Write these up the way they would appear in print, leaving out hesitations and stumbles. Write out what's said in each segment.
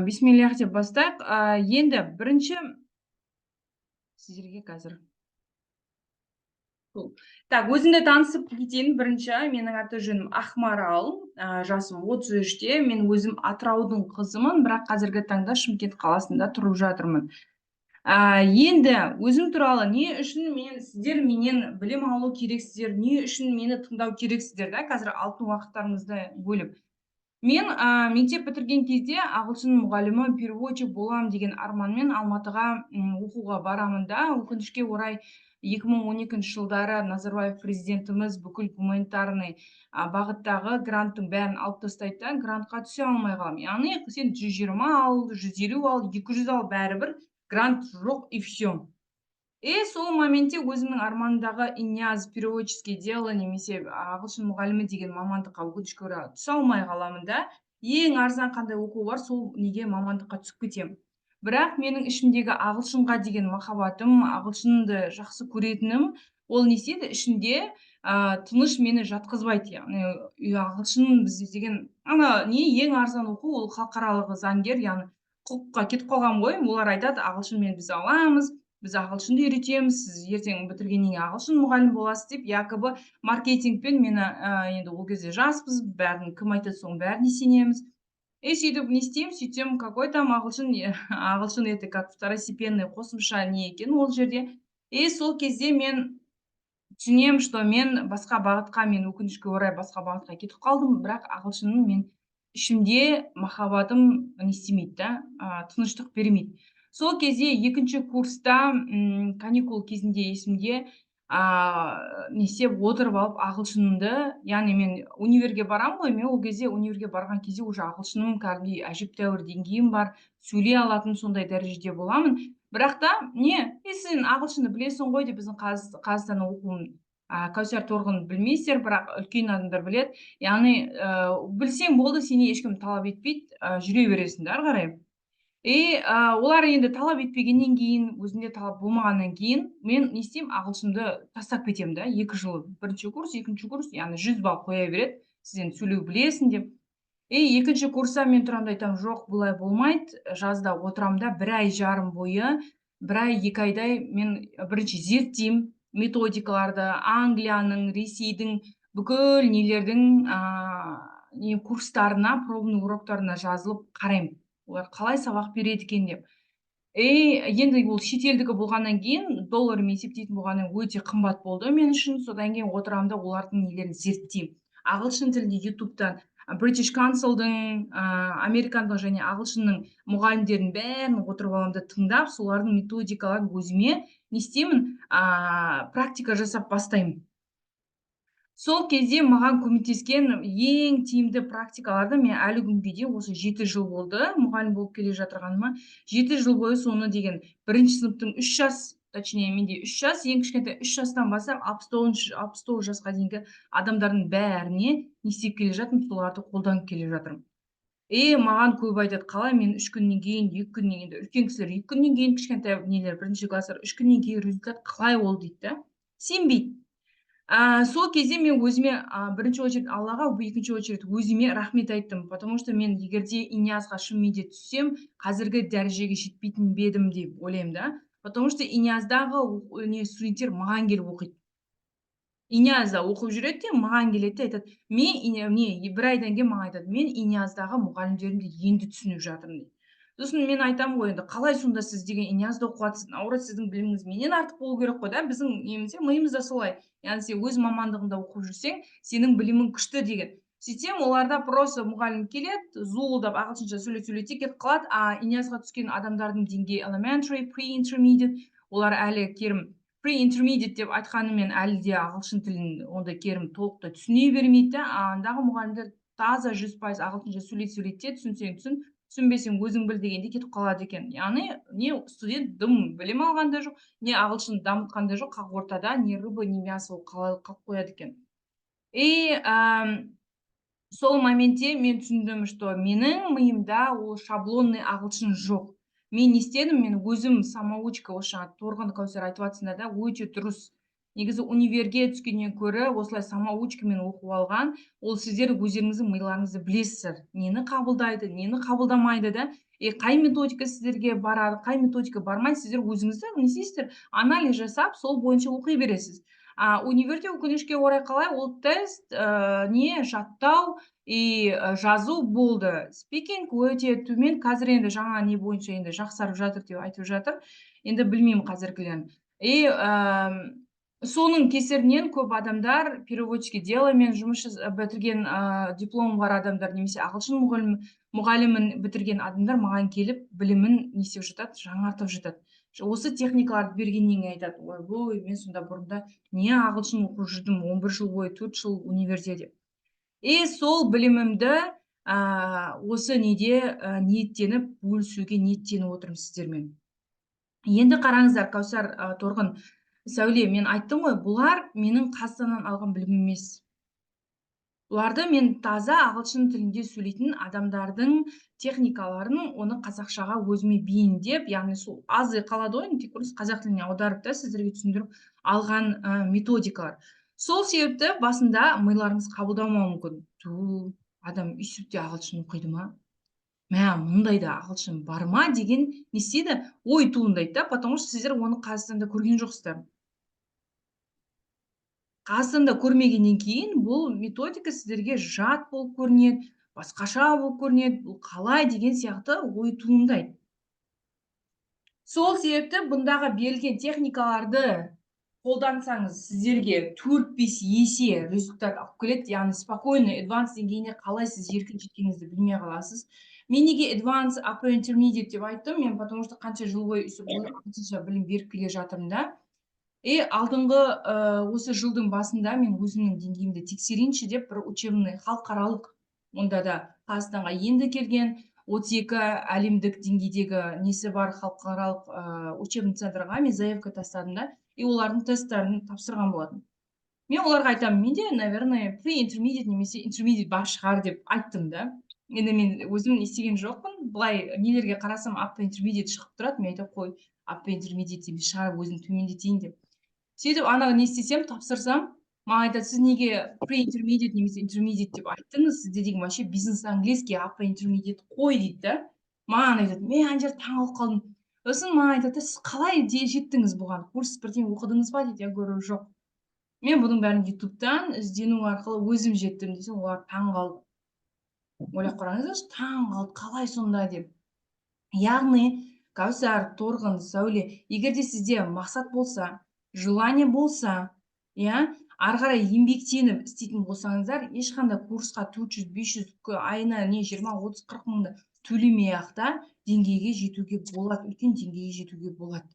Бисмиллах деп бастайық. Енді бірінші сіздерге қазір. Так, өзімді танысып кетейін. Бірінші, менің аты-жөнім Ақмарал, жасым 33-те. Мен өзім Атыраудың қызымын, бірақ қазіргі таңда Шымкент қаласында тұрып жатырмын. Енді өзім туралы не үшін сіздер менен білім алу керексіздер, не үшін мені тыңдау керексіздер, қазір алтын уақыттарыңызды бөліп. Мен мектеп бітірген кезде ағылшын мұғалімі, переводчик болам деген арманмен Алматыға оқуға барамын да. Өкінішке орай 2012 жылдары Назарбаев президентіміз бүкіл гуманитарный бағыттағы гранттың бәрін алып тастайды да, грантқа түсе алмай қалам. Яғни сен 120 ал, 150 ал, 200 ал, бәрібір грант жоқ и все. Сол моментте өзімнің армандағы иньяз переводческий дело немесе ағылшын мұғалімі деген мамандыққа өкінішке орай түсе алмай қаламын да. Ең арзан қандай оқу бар, сол неге мамандыққа түсіп кетемін. Бірақ менің ішімдегі ағылшынға деген махаббатым, ағылшынды жақсы көретінім, ол не істейді ішінде тыныш мені жатқызбайды. Яғни ағылшын біз деген ең арзан оқу, ол халықаралық заңгер, яғни құқыққа кетіп қалған ғой. Олар айтады, ағылшынмен біз аламыз, біз ағылшынды үйретеміз, сіз ертең бітіргеннен кейін ағылшын мұғалім боласыз деп, якобы маркетингпен мені енді ол кезде жаспыз, бәрін кім айтады соның бәріне сенеміз. Сөйтіп не істеймін, сөйтсем какой там ағылшын, ағылшын это как второстепенный қосымша не екен ол жерде. Сол кезде мен түсінемін, что мен басқа бағытқа, мен өкінішке орай басқа бағытқа кетіп қалдым, бірақ ағылшынның мен ішімде махаббатым не істемейді да, тыныштық бермейді. Сол кезде екінші курста каникул кезінде есімде не істеп отырып алып ағылшынымды, яғни мен универге барам ғой, мен ол кезде универге барған кезде уже ағылшыным кәдімгідей әжептәуір деңгейім бар, сөйлей алатын сондай дәрежеде боламын. Бірақ та сен ағылшынды білесің ғой деп біздің Қазақстан оқуын Кәусар Торғын білмейсіздер, бірақ үлкен адамдар біледі. Яғни білсең болды, сені ешкім талап етпейді, жүре бересің ары қарай. Олар енді талап етпегеннен кейін, өзінде талап болмағаннан кейін, мен не істеймін, ағылшынды тастап кетемін да, 2 жыл, бірінші курс, екінші курс, яғни 100 балл қоя береді, сен сөйлеу білесің деп. Екінші курста мен тұрамын да айтамын, жоқ, бұлай болмайды, жазда отырамын да, 1 ай жарым бойы, 1 ай 2 айдай мен бірінші зерттеймін методикаларды, Англияның, Ресейдің, бүкіл нелердің курстарына, пробный уроктарына жазылып қараймын. Олар қалай сабақ береді екен деп. Енді ол шетелдікі болғаннан кейін, доллармен есептейтін болғаннан өте қымбат болды мен үшін. Содан кейін отырамын да олардың нелерін зерттеймін. Ағылшын тілінде YouTube'тан British Council'дың, американдық және ағылшынның мұғалімдерін бәрін отырып аламын да тыңдап, солардың методикаларын өзіме не істеймін, практика жасап бастаймын. Сол кезде маған көмектескен ең тиімді практикаларды мен әлі күнге дейін осы 7 жыл болды мұғалім болып келе жатырғаныма. 7 жыл бойы соны деген бірінші сыныптың 3 жас, точнее менде 3 жас, ең кішкентай 3 жастан бастап 69 жасқа дейінгі адамдардың бәріне не істеп келе жатырмын, соларды қолданып келе жатырмын. Маған көп айтады, қалай мен 3 күннен кейін, 2 күннен кейін, үлкен кісілер 2 күннен кейін, кішкентай нелер, бірінші класстар 3 күннен кейін результат қалай ол дейді да. Сенбейді. Сол кезде мен өзіме бірінші очередь Аллаға, екінші очередь өзіме рахмет айттым, потому что мен егерде иньязға шынымен түссем, қазіргі дәрежеге жетпейтін бе едім деп ойлаймын да. Потому что иньяздағы студенттер маған келіп оқиды. Иньязда оқып жүреді де, маған келеді де айтады, мен 1 айдан кейін маған айтады, мен иньяздағы мұғалімдерімді енді түсініп жатырмын дейді. Сосын мен айтамын ғой, енді қалай сонда сіз деген иньязда оқыватсыз, наоборот сіздің біліміңіз менен артық болу керек қой да, біздің немізде миымызда солай. Яғни сен өз мамандығында оқып жүрсең, сенің білімің күшті деген. Сөйтсем, оларда просто мұғалім келеді, зуылдап ағылшынша сөйлете кетіп қалады, иньязға түскен адамдардың деңгейі elementary, pre-intermediate, олар әлі керім pre-intermediate деп айтқанымен әлі де ағылшын тілін онда керім толықтай түсіне бермейді да, андағы мұғалімдер таза 100% ағылшынша сөйлейді де, түсінсең түсін, түсінбесең өзің біл дегенде кетіп қалады екен. Яғни не студент дым білім алған да жоқ, не ағылшын дамытқан да жоқ, қақ ортада не рыба, не мясо қалып қояды екен. Сол моментте мен түсіндім, что менің миымда ол шаблонный ағылшын жоқ. Мен не істедім, мен өзім самоучка, осы Торғын Кәусар айтып жатсыңдар да, өте дұрыс. негізі универге түскеннен көрі осылай самоучкамен оқып алған, ол сіздер өздеріңіздің миларыңызды білесіздер, нені қабылдайды, нені қабылдамайды да. Қай методика сіздерге барады, қай методика бармайды, сіздер өзіңіздер не істейсіздер, анализ жасап, сол бойынша оқи бересіз. Универде өкінішке орай қалай, ол тест, не жаттау и жазу болды. Спикинг өте төмен, қазір енді жаңа не бойынша енді жақсарып жатыр деп айтып жатыр. Енді білмеймін қазіргілерін. И соның кесірінен көп адамдар переводчик деломен жұмыс бітірген дипломы бар адамдар немесе ағылшын мұғалімін бітірген адамдар маған келіп білімін не істеп жатады, жаңартып жатады. Осы техникаларды бергеннен кейін айтады, ойбой, мен сонда бұрында не ағылшын оқып жүрдім 11 жыл бойы, 4 жыл универде деп. И сол білімімді осы неде ниеттеніп бөлісуге ниеттеніп отырмын сіздермен. Енді қараңыздар, Кәусар, Торғын, Сәуле, мен айттым ғой, бұлар менің Қазақстаннан алған білімім емес. Бұларды мен таза ағылшын тілінде сөйлейтін адамдардың техникаларын оны қазақшаға өзіме бейімдеп, яғни сол азы қалады ғой, тек просто қазақ тіліне аударып та сіздерге түсіндіріп алған методикалар. Сол себепті басында миларыңыз қабылдамауы мүмкін. Адам өйстіп те ағылшын оқиды ма? Мә, мұндай да ағылшын бар ма деген не істейді? Ой туындайды да, потому что сіздер оны Қазақстанда көрген жоқсыздар. Қазақстанда көрмегеннен кейін бұл методика сіздерге жат болып көрінеді, басқаша болып көрінеді, бұл қалай деген сияқты ой туындайды. Сол себепті бұндағы берілген техникаларды қолдансаңыз, сіздерге 4-5 есе результат алып келеді, яғни спокойно advanced деңгейіне қалай сіз еркін жеткеніңізді білмей қаласыз. Мен неге advanced, upper intermediate деп айттым, мен потому что қанша жыл бойы ағылшынша білім беріп келе жатырмын да. Алдыңғы осы жылдың басында мен өзімнің деңгейімді тексерейінші деп бір учебный халықаралық, онда да Қазақстанға енді келген 32 әлемдік деңгейдегі несі бар халықаралық учебный центрға мен заявка тастадым да, и олардың тесттарын тапсырған болатын. Мен оларға айтамын, менде, наверное, pre-intermediate немесе intermediate бар шығар деп айттым да. Енді мен өзім естіген жоқпын, былай нелерге қарасам upper intermediate шығып тұрады, мен айтам, қой, upper intermediate емес шығар, өзім төмендетейін деп. Сөйтіп анағы не істесем, тапсырсам, маған айтады, сіз неге pre-intermediate немесе intermediate деп айттыңыз, сізде деген вообще бизнес английский upper intermediate қой дейді да. Маған айтады, мен ана жерде таңғалып қалдым. Сосын маған айтады, сіз қалай жеттіңіз бұған? Курс бірдеңе оқыдыңыз ба дейді, я говорю, жоқ. Мен бұның бәрін ютубтан іздену арқылы өзім жеттім десем, олар таң қалды. Ойлап қараңыздаршы, таң қалды, қалай сонда деп. Яғни, Кәусар, Торғын, Сәуле, егер де сізде мақсат болса, желание болса, ары қарай еңбектеніп істейтін болсаңыздар, ешқандай курсқа 400-500 айына не 20-30-40 мыңды төлемей ақ та деңгейге жетуге болады, үлкен деңгейге жетуге болады.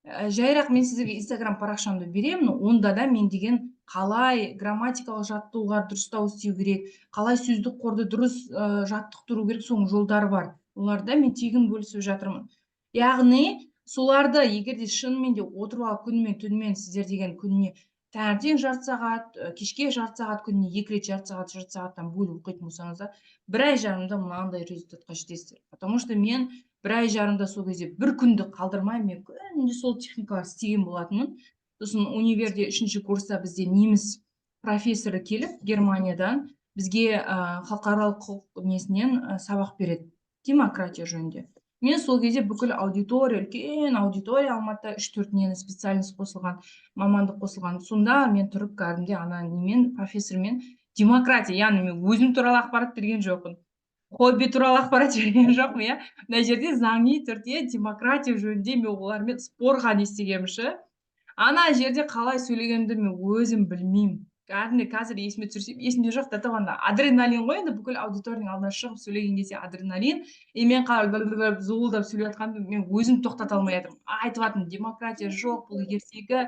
Жайырақ мен сіздерге Instagram парақшамды беремін, онда да мен деген қалай грамматикалық жаттығулар дұрыстау істеу керек, қалай сөздік қорды дұрыс жаттықтыру керек, соның жолдары бар. Оларда мен тегін бөлісіп жатырмын. Яғни, соларды егер де шынымен де отырып алып күнімен түнімен сіздер деген күніне таңертең жарты сағат, кешке жарты сағат, күніне 2 рет жарты сағаттан бөліп оқитын болсаңыздар, 1 ай жарымда мынандай результатқа жетесіздер. Потому что мен 1 ай жарымда сол кезде бір күнді қалдырмай, мен күнде сол техникалар істеген болатынмын. Сосын универде 3-ші курста бізде неміс профессоры келіп, Германиядан бізге халықаралық құқық несінен сабақ береді, демократия жөнінде. Мен сол кезде бүкіл аудитория, үлкен аудитория, Алматыда 3-4 нені специальность қосылған, мамандық қосылған. Сонда мен тұрып кәдімде ана немен, профессормен демократия, яғни мен өзім туралы ақпарат берген жоқпын. Хобби туралы ақпарат берген жоқпын, мына жерде заңи түрде демократия жөнінде мен олармен спорға не істегенмін. Ана жерде қалай сөйлегенімді мен өзім білмеймін. Кәдімгі қазір есіме түсірсем, есімде жоқ, да таванда адреналин ғой, енді бүкіл аудиторияның алдына шығып сөйлеген кезде адреналин, и мен қалай зуылдап сөйлеп жатқанымды мен өзім тоқтата алмай жатырмын. Айтып жатырмын, демократия жоқ, бұл ертегі,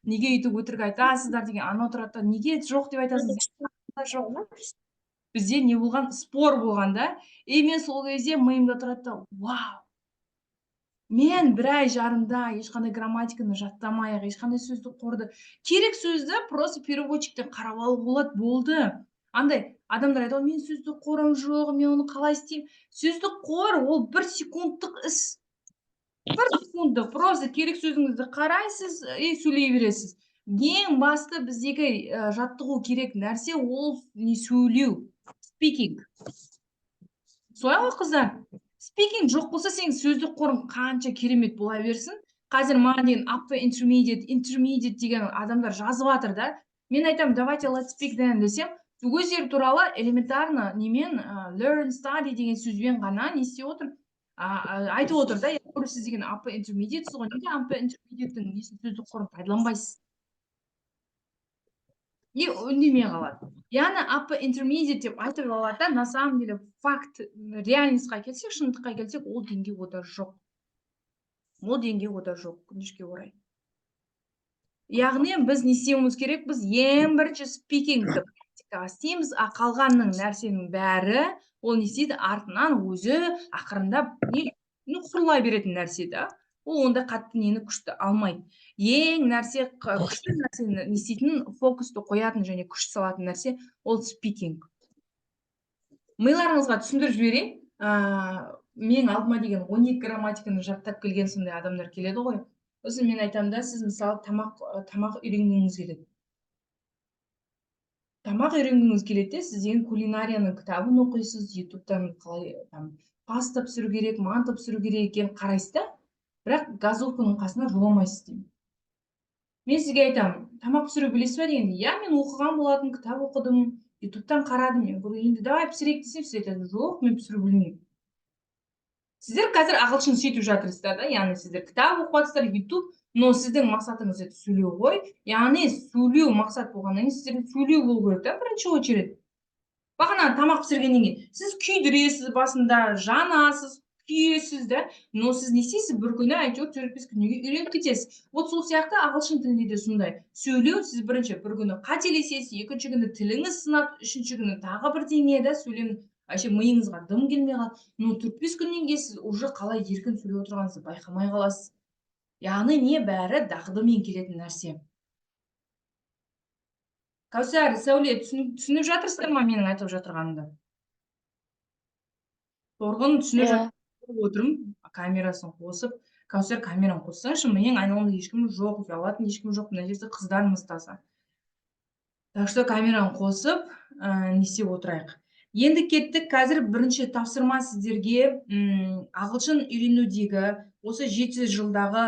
неге өйтіп өтірік айтасыздар деген, анау тұрады, неге жоқ деп айтасыз? Жоқ. Бізде не болған? Спор болған да. И мен сол кезде миымда тұрады да, вау! Мен 1 ай жарымда ешқандай грамматиканы жаттамай-ақ, ешқандай сөздік қорды, керек сөзді просто переводчиктен қарап алуға болады, болды. Андай адамдар айтады, мен сөздік қорым жоқ, мен оны қалай істеймін? Сөздік қор ол 1 секундтық іс. 1 секунддық просто керек сөзіңізді қарайсыз и сөйлей бересіз. Ең басты біздегі жаттығу керек нәрсе ол не сөйлеу. Speaking. Солай ғой қыздар? Speaking жоқ болса сенің сөздік қорың қанша керемет бола берсін. Қазір маған деген upper intermediate деген адамдар жазып жатыр да. Мен айтамын, давайте let's speak then десем, өздері туралы элементарно немен learn, study деген сөзбен ғана не істеп отыр? Айтып отыр да, сіз деген upper intermediate ғой, неге upper intermediate-тің несін сөздік қорын пайдаланбайсыз? И үндемей қалады. Яғни upper intermediate деп айтып алады да, на самом деле факт, реальностьқа келсек, шындыққа келсек, ол деңгей ода жоқ. Ол деңгей ода жоқ, өкінішке орай. Яғни біз не істеуіміз керек? Біз ең бірінші спикингті практикаға істейміз, а қалғанның нәрсенің бәрі ол не істейді? Артынан өзі ақырындап құрыла беретін нәрсе да. Ол онда қатты нені күшті алмайды. Ең нәрсе, күшті нәрсені не істейтін, фокусты қоятын және күш салатын нәрсе ол спикинг. Миларыңызға түсіндіріп жіберейін. Мен алдыма деген 12 грамматиканы жаттап келген сондай адамдар келеді ғой. Сосын мен айтамын да, сіз мысалы тамақ үйренгіңіз келеді. Тамақ үйренгіңіз келеді де, сіз деген кулинарияның кітабын оқисыз, ютубтан қалай паста пісіру керек, манты пісіру керек екенін қарайсыз да, бірақ газовканың қасына жоламайсыз деймін. Мен сізге айтамын, тамақ пісіру білесіз ба дегенде, иә, мен оқыған болатын, кітап оқыдым, ютубтан қарадым. Енді давай пісірейік десем, сіз айтасыз, жоқ, мен пісіру білмеймін. Сіздер қазір ағылшын сөйтіп жатырсыздар да, яғни сіздер кітап оқып жатырсыздар, ютуб, но сіздің мақсатыңыз это сөйлеу ғой. Яғни сөйлеу мақсат болғаннан кейін сіздерге сөйлеу болу керек та, бірінші очередь. Бағана тамақ пісіргеннен кейін сіз күйдіресіз басында, жанасыз, күйесіз да, но сіз не істейсіз? Bir күні әйтеуір 4-5 күнге үйреніп кетесіз. Вот сол сияқты ағылшын тілінде де сондай. Сөйлеу сіз бірінші бір күні қателесесіз, екінші күні тіліңіз сынады, үшінші күні тағы бірдеңе да сөйлем вообще миыңызға дым келмей қалады. Но 4-5 күннен кейін сіз уже қалай еркін сөйлеп отырғаныңызды байқамай қаласыз. Яғни не бәрі дағдымен келетін нәрсе. Кәусар, Сәуле, түсініп жатырсыздар ма менің айтып жатырғанымды? Торғын түсініп жатыр отырмын, камерасын қосып. Кәусар, камераны қоссаңшы, менің айналамда ешкім жоқ, ұялатын ешкім жоқ, мына жерде қыздарымыз таза. Так что камераны қосып, не істеп отырайық. Енді кеттік, қазір бірінші тапсырма сіздерге ағылшын үйренудегі осы 700 жылдағы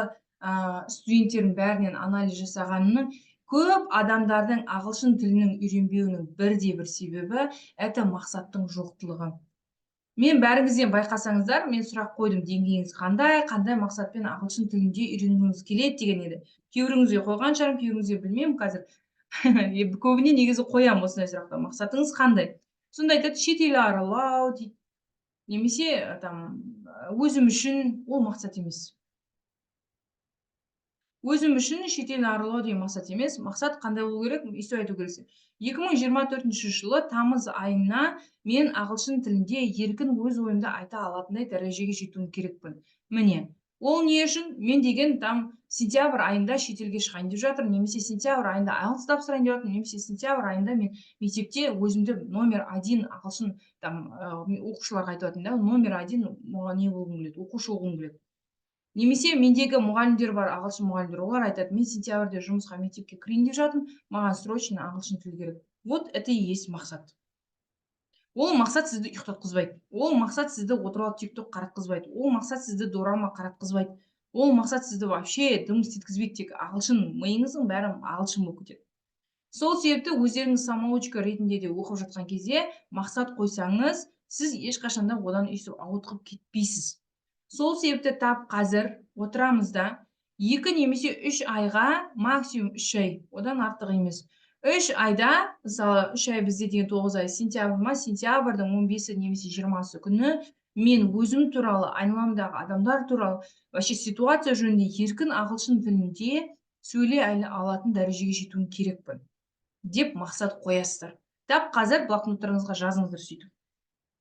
студенттердің бәрінен анализ жасағанының көп адамдардың ағылшын тілінің үйренбеуінің бірде-бір себебі это мақсаттың жоқтылығы. Мен бәріңізден байқасаңыздар, мен сұрақ қойдым, деңгейіңіз қандай мақсатпен ағылшын тілінде үйренгіңіз келеді деген еді. Кейбіріңізге қойған шығармын, кейбіріңізге білмеймін қазір. Көбіне негізі қоямын осындай сұрақта. Мақсатыңыз қандай? Сонда айтады, шет ел аралау дейді. Немесе өзім үшін ол мақсат емес. Өзім үшін шет ел аралау деген мақсат емес. Мақсат қандай болу керек? Өйстіп айту керексің. 2024 жылы тамыз айына мен ағылшын тілінде еркін өз ойымды айта алатындай дәрежеге жетуім керекпін. Міне, ол не үшін? Мен деген сентябрь айында шетелге шығайын деп жатырмын, немесе сентябрь айында IELTS тапсырайын деп жатырмын, немесе сентябрь айында мен мектепте өзімді номер 1 ағылшын оқушыларға айтатын да, номер 1 не болғым келеді, оқушы болғым келеді. Немесе мендегі мұғалімдер бар, ағылшын мұғалімдер, олар айтады, мен сентябрьде жұмысқа мектепке кірейін деп жатырмын, маған срочно ағылшын тілі керек. Вот это и есть мақсат. Ол мақсат сізді ұйықтатқызбайды. Ол мақсат сізді отырып алып TikTok қаратқызбайды. Ол мақсат сізді дорама қаратқызбайды. Ол мақсат сізді вообще дым істеткізбейді, тек ағылшын миыңыздың бәрі ағылшын болып кетеді. Сол себепті өздеріңіз самоучка ретінде де оқып жатқан кезде мақсат қойсаңыз, сіз ешқашанда одан өйстіп ауытқып кетпейсіз. Сол себепті тап қазір отырамыз да 2 немесе 3 айға, максимум 3 ай, одан артық емес. 3 айда, мысалы 3 ай бізде деген 9 ай, сентябрьдің 15-і немесе 20-сы күні мен өзім туралы, айналамдағы адамдар туралы, вообще ситуация жөнінде еркін ағылшын тілінде сөйлей алатын дәрежеге жетуім керекпін деп мақсат қоясыздар. Тап қазір блокноттарыңызға жазыңыздар сөйтіп.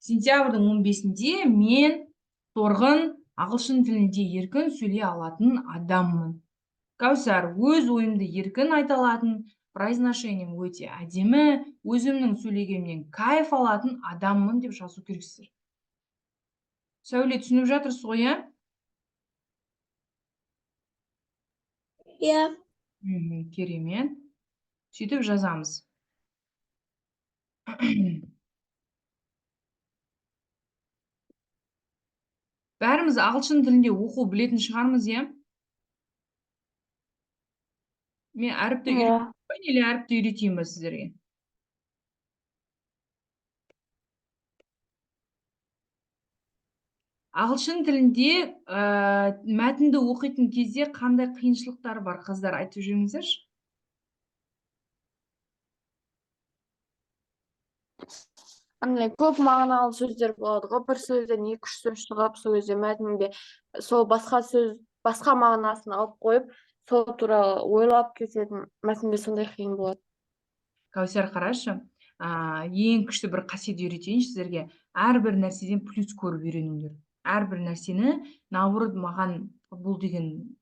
Сентябрьдің 15-інде мен Торғын ағылшын тілінде еркін сөйлей алатын адаммын. Кәусар, өз ойымды еркін айта алатын, произношением өте әдемі, өзімнің сөйлегенімнен кайф алатын адаммын деп жазу керексіздер. Сәуле, түсініп жатырсыз ғой, иә? иә. Керемет. Сөйтіп жазамыз. Бәріміз ағылшын тілінде оқу білетін шығармыз, иә? Мен әріпті Иә. үйретейін или әріпті үйретейін ба сіздерге? Ағылшын тілінде мәтінді оқитын кезде қандай қиыншылықтар бар, қыздар, айтып жүріңіздерші. Андай көп мағыналы сөздер болады ғой, бір сөзден 2-3 сөз шығып, сол кезде мәтінге сол басқа мағынасын алып қойып, сол туралы ойлап кететін мәтінге сондай қиын болады. Кәусар, қарашы, ең күшті бір қасиет үйретейін сіздерге. Әрбір нәрседен плюс көріп үйреніңдер. Әрбір нәрсені, наоборот, маған бұл деген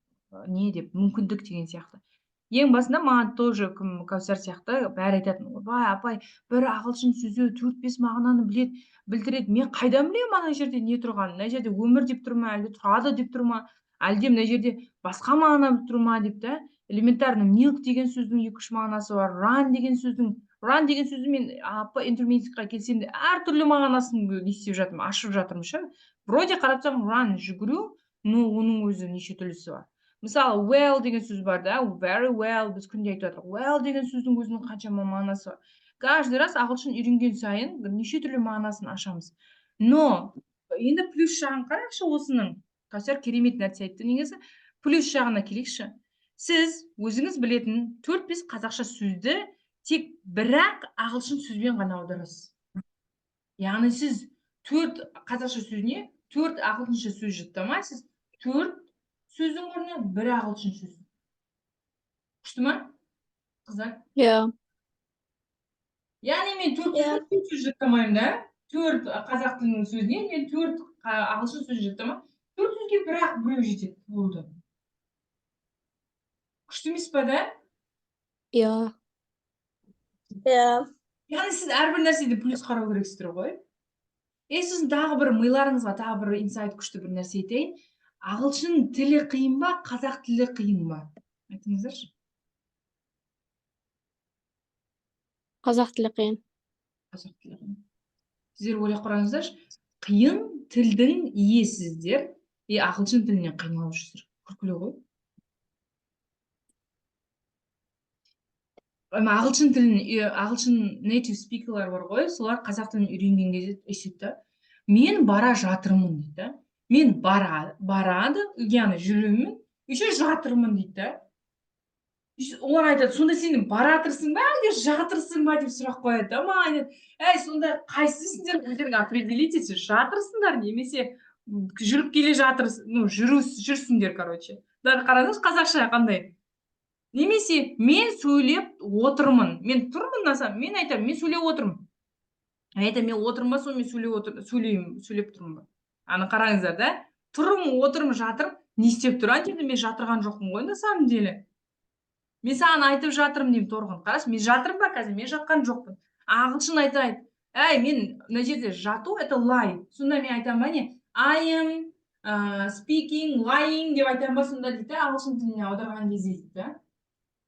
не деп, мүмкіндік деген сияқты. Ең басында маған тоже Кәусар сияқты бәрі айтатын, ойбай апай, бір ағылшын сөзі 4-5 мағынаны білдіреді. Мен қайдан білемін ана жерде не тұрғанын? Мына жерде өмір деп тұр ма, әлде тұрады деп тұр ма, әлде мына жерде басқа мағына тұр ма деп та. Элементарно milk деген сөздің 2-3 мағынасы бар. Run деген сөзді мен интермедиатқа келсем де әртүрлі мағынасын не істеп жатырмын, ашып жатырмын ше. Вроде қарасам run жүгіру, но оның өзі неше түрлісі бар. Мысалы, well деген сөз бар да, very well, біз күнде айтып жатырмық. Well деген сөздің өзінің қаншама мағынасы бар. Каждый раз ағылшын үйренген сайын неше түрлі мағынасын ашамыз. Но енді плюс жағын қарайықшы осының. Кәусар керемет нәрсе айтты негізі. Плюс жағына келейікші. Сіз өзіңіз білетін 4-5 қазақша сөзді тек бірақ ағылшын сөзбен ғана аударасыз. Яғни сіз 4 қазақша сөзіне 4 ағылшынша сөз жаттамайсыз. 4 сөздің орнына бір ағылшын сөз. Күшті ма, қыздар? Иә. Яғни мен 4 сөз жаттамаймын да. 4 қазақ тілінің сөзіне мен 4 ағылшын сөз жаттамаймын. 4 сөзге бірақ біреу жетеді. Болды. Күшті емес па да? Иә. Иә. Яғни сіз әрбір нәрседе плюс қарау керексіздер ғой. Сосын тағы бір миларыңызға тағы бір инсайт күшті бір нәрсе айтайын. Ағылшын тілі қиын ба, қазақ тілі қиын ба? Айтыңыздаршы. Қазақ тілі қиын. Қазақ тілі қиын. Сіздер ойлап қараңыздаршы, қиын тілдің иесіздер, ағылшын тілінен қиналып жүрсіздер. Күлкілі ғой. Ағылшын native speakerлар бар ғой, солар қазақ тілін үйренген кезде естиді. Мен бара жатырмын дейді. Мен барады, яғни жүремін, еще жатырмын дейді. Олар айтады, сонда сен баратырсың ба, әлде жатырсың ба деп сұрақ қояды да маған айтады. Сонда қайсысыңдар өздерің определите, жатырсыңдар немесе жүріп келе жатырсың, жүрсіңдер, короче. Даже қараңыз қазақша қандай. Немесе мен сөйлеп отырмын. Мен тұрмын, мен айтамын, мен сөйлеп отырмын. Мен отырмын ба, сонымен сөйлеп тұрмын ба. Аны қараңыздар да. Тұрмын, отырмын, жатырмын. Не істеп тұрған жерде мен жатырған жоқпын ғой, на самом деле. Мен саған айтып жатырмын деймін, Торғын. Қарашы, мен жатырмын ба қазір? Мен жатқан жоқпын. Ағылшын айтады, мен мына жерде жату, это lie. Сонда мен айтамын ба не? I am speaking, lying деп айтамын ба сонда дейді, ағылшын тіліне аударған кезде дейді.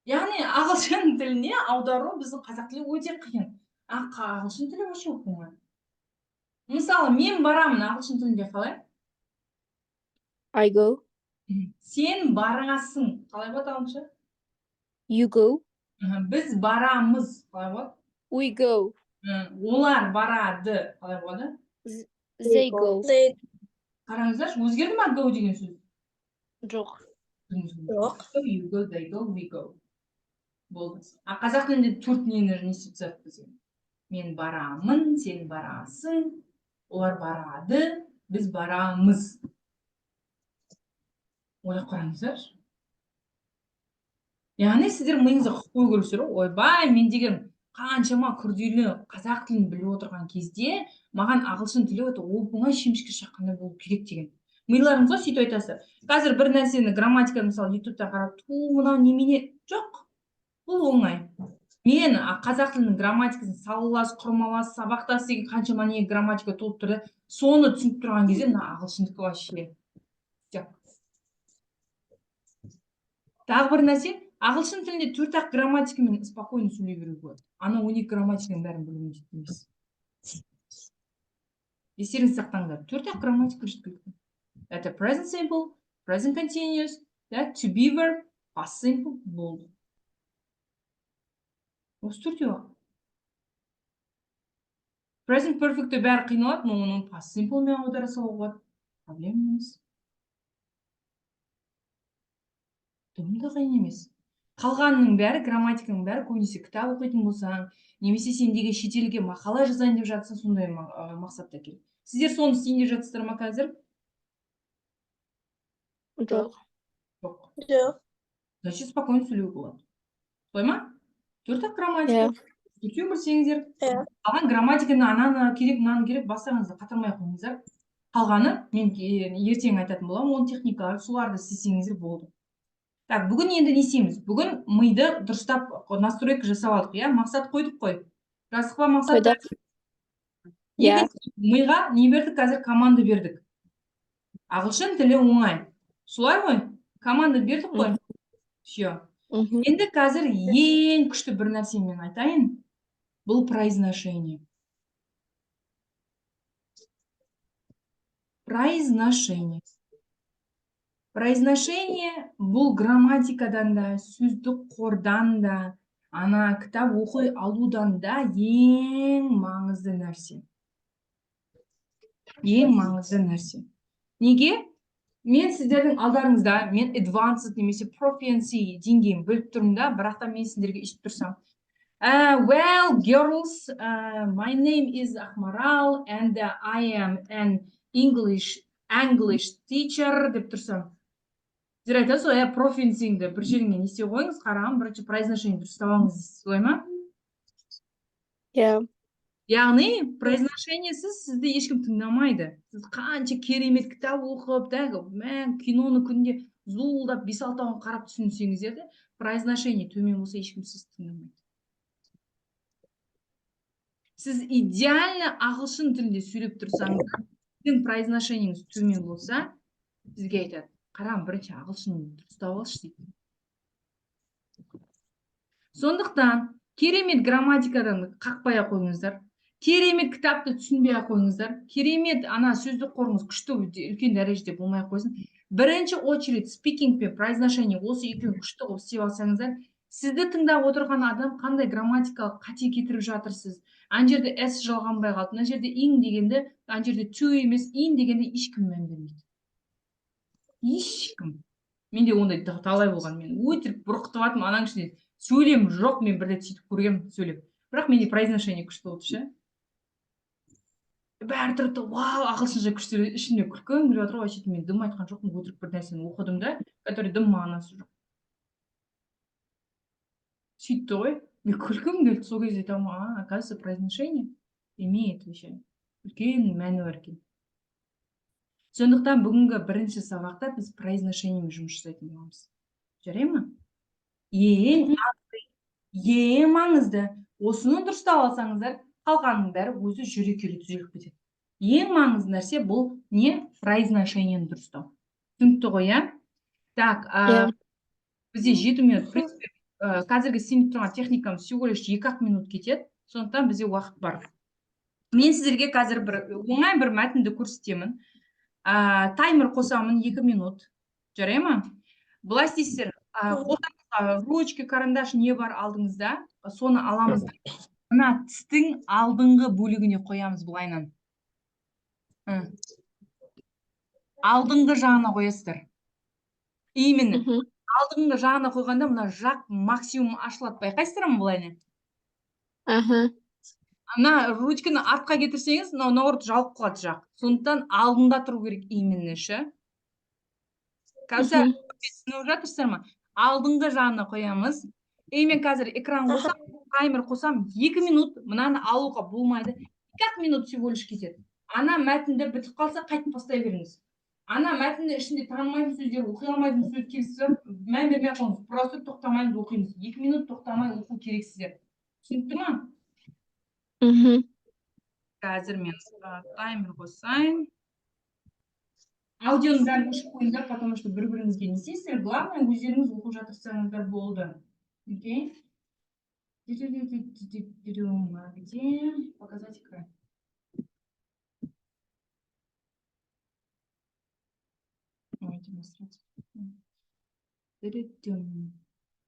Яғни ағылшын тіліне аудару біздің қазақ тілі өте қиын. Ағылшын тілі вообще оңай. Мысалы, мен барамын ағылшын тілінде қалай? I go. Сен барасың. Қалай болады ағылшынша? You go. Біз барамыз. Қалай болады? We go. Олар барады. Қалай болады? They go. Қараңыздаршы, өзгерді ма go деген сөз? Жоқ. Жоқ. You go, they go, we go. Болды. Қазақ тілінде 4 нені не істеп тастады бізге? Мен барамын, сен барасың, олар барады, біз барамыз. Ойлап қараңыздаршы. Яғни сіздер миыңызға қою көресіздер ғой, ойбай, мен деген қаншама күрделі қазақ тілін біліп отырған кезде маған ағылшын тілі өте оп-оңай шемішке шаққандай болу керек деген. Миларыңызға сөйтіп айтасыздар. Қазір бір нәрсені грамматиканы мысалы ютубтан қарап, мынау немене? Жоқ. Бұл оңай. Мен қазақ тілінің грамматикасын салалас, құрмалас, сабақтас деген қаншама не грамматика толып тұрды. Соны түсініп тұрған кезде мына ағылшындікі вообще. Тағы бір нәрсе, ағылшын тілінде 4-ақ грамматикамен спокойно сөйлей беруге болады. Ана 12 грамматиканың бәрін білу міндетті емес. Естеріңізде сақтаңыздар, 4-ақ грамматика жеткілікті. Это present simple, present continuous, да, to be verb, past simple болды. Осы 4-ақ. Present perfect'те бәрі қиналады, но оны past simple'мен аудара салуға болады. Проблема емес. Дым да қиын емес. Қалғанының бәрі, грамматиканың бәрі көбінесе кітап оқитын болсаң, немесе сендегі шетелге мақала жазайын деп жатсаң, сондай мақсатта керек. Сіздер соны істейін деп жатсыздар ма қазір? Жоқ. Жоқ. Значит, спокойно сөйлеуге болады. Солай ма? 4-ақ грамматика. Өте білсеңіздер. Қалған грамматиканы ананы керек, мынаны керек, бастарыңызды қатырмай қойыңыздар. Қалғаны мен ертең айтатын боламын, оны техникалар, соларды істесеңіздер болды. Так, бүгін енді не істейміз? Бүгін миды дұрыстап настройка жасап алдық, иә? Мақсат қойдық қой. Жаздық па мақсатты? Миға не бердік? Қазір команда бердік. Ағылшын тілі оңай. Солай ғой? Команда бердік қой. Все. Енді қазір ең күшті бір нәрсе мен айтайын. Бұл произношение. Произношение бұл грамматикадан да, сөздік қордан да, ана кітап оқи алудан да ең маңызды нәрсе. Ең маңызды нәрсе. Неге? Мен сіздердің алдарыңызда, мен advanced немесе proficiency деңгейін бөліп тұрмын да, бірақ та мен сіздерге ешіп тұрсам. Well, girls, my name is Ahmaral and I am an English teacher деп тұрсам. Сіздер айтасыз ғой, proficiency'іңді бір жеріңе не істей қойыңыз, қарағым, бірінші произношение дұрыстап алыңыз, солай ма? Яғни, произношениесіз сізді ешкім тыңдамайды. Сіз қанша керемет кітап оқып, киноны күнде зуылдап 5-6 қарап түсінсеңіздер де, произношение төмен болса ешкім сізді тыңдамайды. Сіз идеально ағылшын тілінде сөйлеп тұрсаңыз, сіздің произношениеңіз төмен болса, сізге айтады, қарам, бірінші ағылшын дұрыстап алшы дейді. Сондықтан, керемет грамматикадан қақпай қойыңыздар, керемет кітапты түсінбей қойыңыздар, керемет ана сөздік қорыңыз күшті үлкен дәрежеде болмай қойсын. Бірінші очередь speaking пен произношение осы екеуін күшті қылып істеп алсаңыздар, сізді тыңдап отырған адам қандай грамматикалық қате кетіріп жатырсыз. Ана жерде s жалғанбай қалды, мына жерде ing дегенде, ана жерде to емес in дегенде ешкім мән бермейді. Ешкім. Менде ондай талай болған, мен өтірік бұрқытыватым, ананың ішінде сөйлем жоқ, мен бірде сөйтіп көргем сөйлеп. Бірақ менде произношение күшті болды ше. Бәрі тұрды, вау, ағылшынша күшті, ішімде күлкім келіп отыр, вообще мен дым айтқан жоқпын, өтірік бір нәрсені оқыдым да, который дым мағынасы жоқ. Сөйтті ғой, мен күлкім келді, сол кезде айтамын, оказывается, произношение имеет вообще үлкен мәні бар екен. Сондықтан бүгінгі бірінші сабақта біз произношениемен жұмыс жасайтын боламыз. Жарай ма? Ең маңызды. Осыны дұрыстап алсаңыздар, қалғанның бәрі өзі жүрекелі түзеліп кетеді. Ең маңызды нәрсе бұл не? Произношениені дұрыстау. Түсінікті ғой, иә? Так, бізде 7 минут. Қазіргі істемей тұрған техникам всего лишь 2-ақ минут кетеді. Сондықтан бізде уақыт бар. Мен сіздерге қазір оңай бір мәтінді көрсетемін. Таймер қосамын 2 минут. Жарай ма? Былай істейсіздер, ручка, карандаш не бар алдыңызда, соны аламыз. Мына тістің алдыңғы бөлігіне қоямыз былайынан. Алдыңғы жағына қоясыздар. Именно. Алдыңғы жағына қойғанда мына жақ максимум ашылады. Байқайсыздар ма былайынан? Ана ручканы артқа кетірсеңіз, наоборот жалып қалады жақ. Сондықтан алдында тұру керек именно ше. Қазір түсініп жатырсыздар ма? Алдыңғы жағына қоямыз. Мен қазір экран қосам, таймер қосам, 2 минут мынаны алуға болмайды. 2 минут всего лишь кетеді. Ана мәтінді бітіп қалса, қайтып бастай беріңіз. Ана мәтінді ішінде танымайтын сөздер, оқи алмайтын сөз келсе, мән бермей қойыңыз. Просто тоқтамайыныз оқимыз. 2 минут тоқтамай оқу керексіздер. Түсінікті ма? Қазір мен таймер қосайын. Аудионың бәрін өшіп қойыңдар, потому что бір-біріңізге не істейсіздер, главное, өздеріңіз оқып жатырсаңыздар болды. Окей? Где? Показать экран. Ой, демонстрация.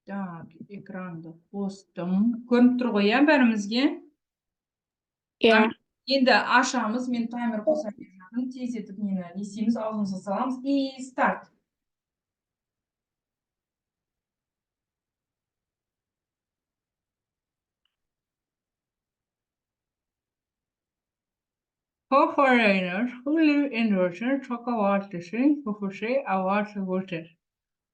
Так, экранды қостым. Көрініп тұр ғой, иә, бәрімізге? иә. Енді ашамыз, мен таймер қоса беріп жатырмын. Тез етіп нені не істейміз, аузымызға саламыз и старт. For foreigners who live in Russia talk about the things who say about the Russians.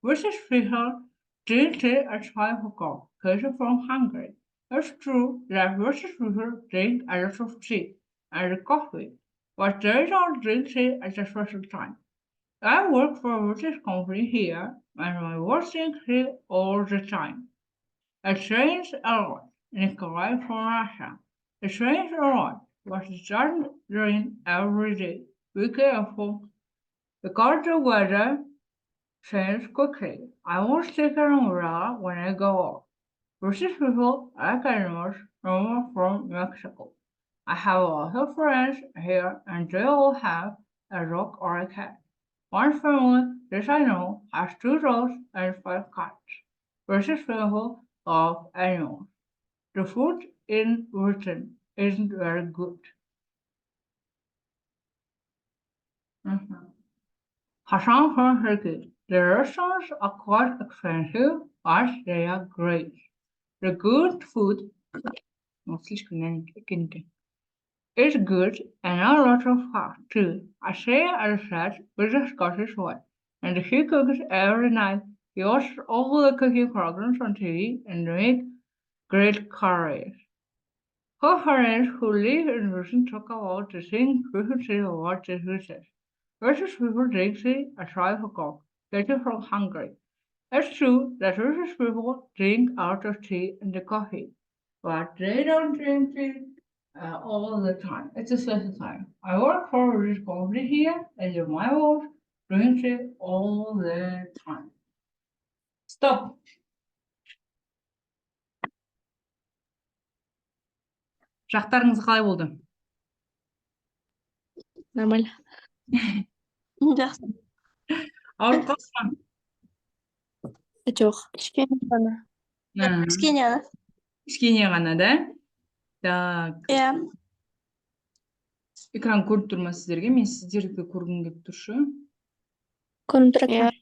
Russian people drink tea at 5 o'clock, because from Hungary. It's true that Russian people drink a lot of tea and coffee, but they don't drink tea at a special time. I work for a Russian company here, and I work drink tea all the time. It rains a lot. Nikolai from Russia. It rains a lot, but it doesn't rain every day. Be careful, because the weather changes quickly. I won't take an umbrella when I go out. Russian people like animals from Mexico. I have a lot of friends here, and they all have a dog or a cat. One family that I know has 2 dogs and 5 cats. Russian people love animals. The food in Britain isn't very good. Hassan from Turkey. The restaurants are quite expensive, but they are great. The good food is good and a lot of fun too. I share a set with a Scottish wife, and he cooks every night. He watches all the cooking programs on TV and makes great curries. Her parents who live in Russian talk about the things people say about the Russians. Russian people drink tea at 5 o'clock, getting from Hungary. It's true that Russian people drink a lot of tea and coffee, but they don't drink tea all the time. It's a special time. I work for a Russian company here, and my wife drinks tea all the time. Stop. Жақтарыңыз қалай болды? Нормально. Жақсы. Ауырып қалсыз ба? Жоқ. Кішкене ғана. Кішкене ғана. Кішкене ғана, да? Так. Иә. Экран көріп тұр ма сіздерге? Мен сіздерді көргім келіп тұршы. Көрініп тұр екен.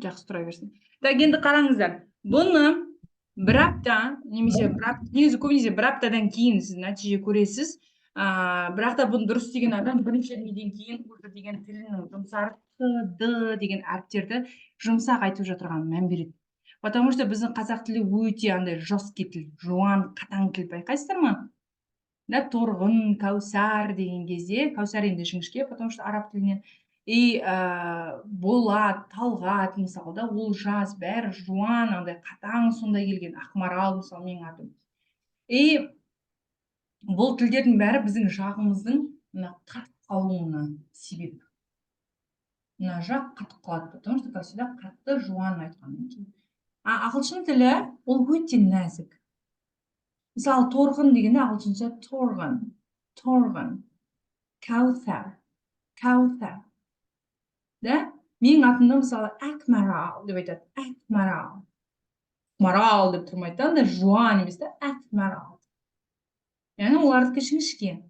Жақсы тұра берсін. Так, енді қараңыздар. Бұны бір апта, немесе негізі көбінесе бір аптадан кейін сіз нәтиже көресіз. Бірақ та бұны дұрыс деген адам бірінші неден кейін уже деген тілінің жұмсары д деген әріптерді жұмсақ айтып жатырған мән береді. Потому что біздің қазақ тілі өте андай жесткий тіл, жуан, қатаң тіл, байқайсыздар ма? Да, торғын, кәусар деген кезде, кәусар енді жіңішке, потому что араб тілінен и болат, талғат, мысалы да, олжас, бәрі жуан, андай қатаң сондай келген, ақмарал, мысалы менің атым. И бұл тілдердің бәрі біздің жағымыздың мына қатып қалуына себеп. Мына жақ қатып қалады, потому что как всегда қатты жуан айтқаннан кейін. Ағылшын тілі ол өте нәзік. Мысалы торғын дегенде ағылшынша торғын, кәусар. Да? Менің атымда мысалы Ақмарал деп айтады. Ақмарал. Марал деп тұрмайды да, андай жуан емес та, Ақмарал. Яғни олардікі жіңішке.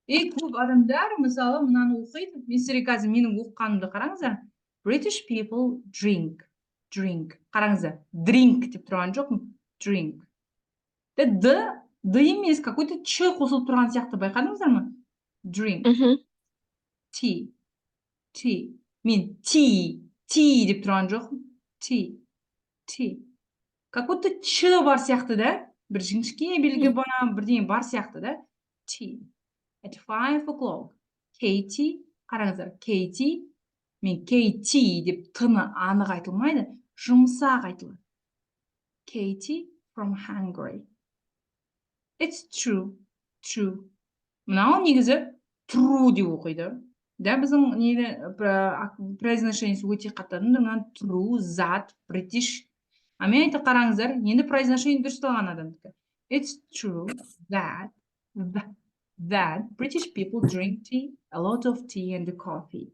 Көп адамдар мысалы мынаны оқиды. Мен сіздерге қазір менің оқығанымды қараңыздар. British people drink. Қараңыздар. Drink деп тұрған жоқ. Drink. Д емес, какой-то ч қосылып тұрған сияқты, байқадыңыздар ма? Drink. Tea. Мен tea деп тұрған жоқ. Tea. Какой-то ч бар сияқты да? Бір жіңішке белгі бірдеңе бар сияқты да? Tea. At 5 o'clock. Katie. Қараңыздар. Katie. Мен Katie деп тыны анық айтылмайды. Жұмсақ айтылады. Katie from Hungary. It's true. True. Мынау негізі true деп оқиды. Да, біздің неде произношениесі өте қатты. Мына true, that, British. А мен айтып қараңыздар, енді произношение дұрысталған адамдікі. It's true that British people drink tea, a lot of tea and coffee.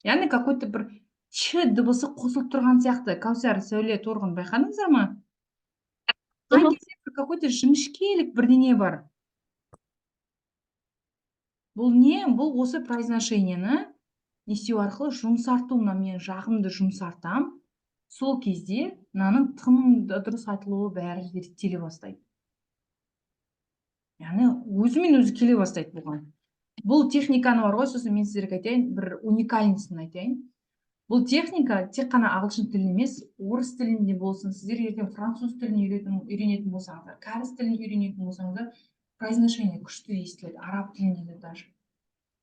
Яғни какой-то бір ч дыбысы қосылып тұрған сияқты. Кәусар, Сәуле, Торғын, байқадыңыздар ма? Қай кезде бір какой-то жіңішкелік бірдеңе бар. Бұл не? Бұл осы произношениені не істеу арқылы жұмсарту. Мына мен жағымды жұмсартам. Сол кезде мынаның тым дұрыс айтылуы бәрі реттеле бастайды. Яғни өзімен өзі келе бастайды бұған. Бұл техниканы бар ғой, сосын мен сіздерге айтайын, бір уникальнысын айтайын. Бұл техника тек қана ағылшын тілі емес, орыс тілінде болсын, сіздер ертең француз тілін үйренетін болсаңыздар, кәріс тілін үйренетін болсаңыздар, произношение күшті естіледі, араб тілінде де даже.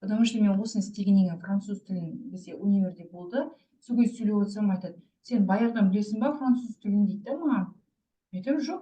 Потому что мен осыны істегеннен кейін француз тілін бізде универде болды. Сол кезде сөйлеп отырсам айтады, сен баяғыдан білесің ба француз тілін дейді маған. Айтамын, жоқ,